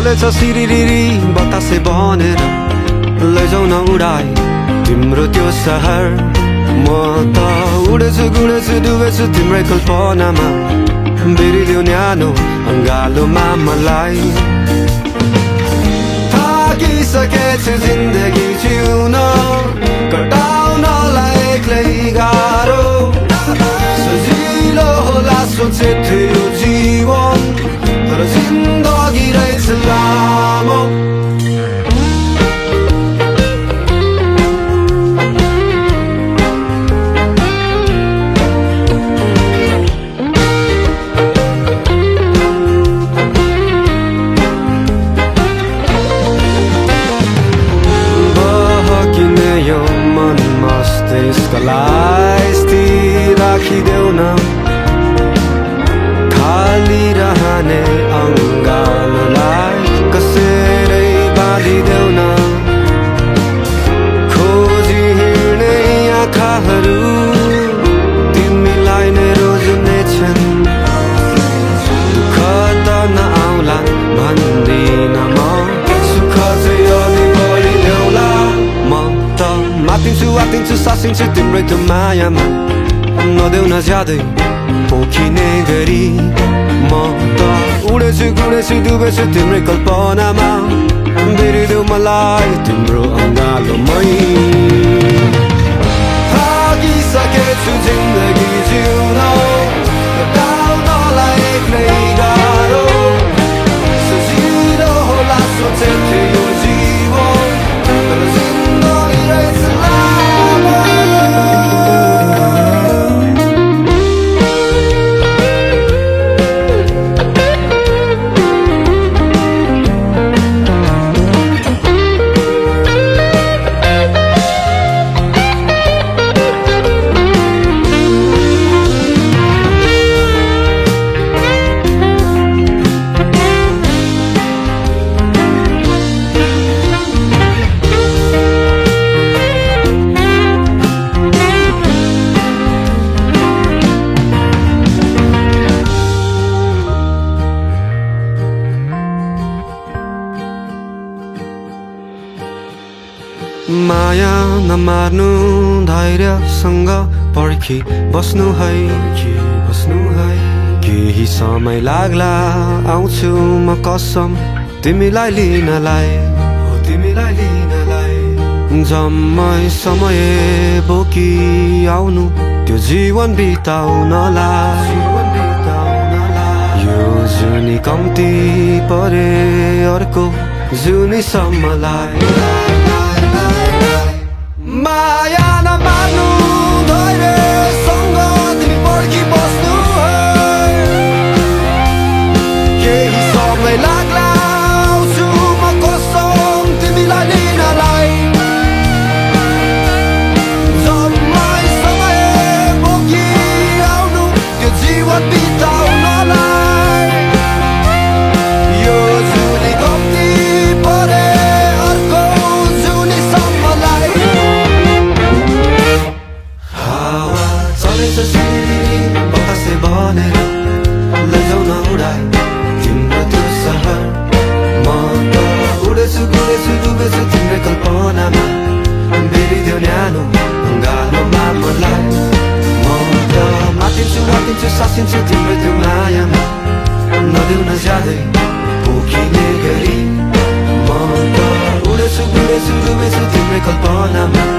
चलेछ सिरिरिरी बतासे बनेर लैजाउ न उडाई तिम्रो त्यो सहर म त उडेछु गुडेछु डुबेछु तिम्रै कल्पनामा बेरिदेऊ न्यानो अङ्गालोमा मलाई थाकिसकेछु जिन्दगी जिउन कटाउनलाई एक्लै गाह्रो सजिलो होला सोचे थियो जीवन तर जिन्दगी रहेछ लामो मस्तिष्कलाई स्थिर राखिदेऊ न खाली रहने अङ्गालोलाई कसैले बाँधिदेऊ न खोजी हिँड्ने आँखाहरू तिमीलाई नै रोज्नेछन् दुःख त नआउला भन्दिन म सुख चाहिँ अलि बढी ल्याउला म त मातिन्छु आतिन्छु सासिन्छु तिम्रै त्यो मायामा नदेऊ न ज्यादै पोखिने गरी म त उडेछु गुडेछु डुबेछु तिम्रै कल्पनामा बेरिदेऊ मलाई तिम्रो अङ्गालोमै थाकिसकेछु जिन्दगी जिउन कटाउनलाई एक्लै गाह्रो सजिलो होला सोचे थियो जीवन तर जिन्दगी रहेछ लामो माया नमार्नु धैर्यसँग पर्खी बस्नु है केही समय लाग्ला आउँछु म कसम तिमीलाई लिनलाई जम्मै समय बोकी आउनु त्यो जीवन बिताउनलाई यो जुनी कम्ती परे अर्को जुनीसम्मलाई माया नमार्नु धैर्यसँग तिमी पर्खी बस्नु केही समय लाग्ला आउँछु म कसम तिमीलाई लिनलाई जम्मै समय बोकी आउनु त्यो जीवन बिताउनलाई यो जुनी कम्ती परे अर्को जुनीसम्मलाई बतासे बनेर लैजाउ न उडाई तिम्रो त्यो सहर म त उडेछु गुडेछु डुबेछु तिम्रै कल्पनामा बेरिदेऊ न्यानो अङ्गालोमा मलाई म त मातिन्छु मातिन्छु सासिन्छु तिम्रै त्यो मायामा नदेऊ न ज्यादै पोखिने गरी म त उडेछु गुडेछु डुबेछु तिम्रै कल्पनामा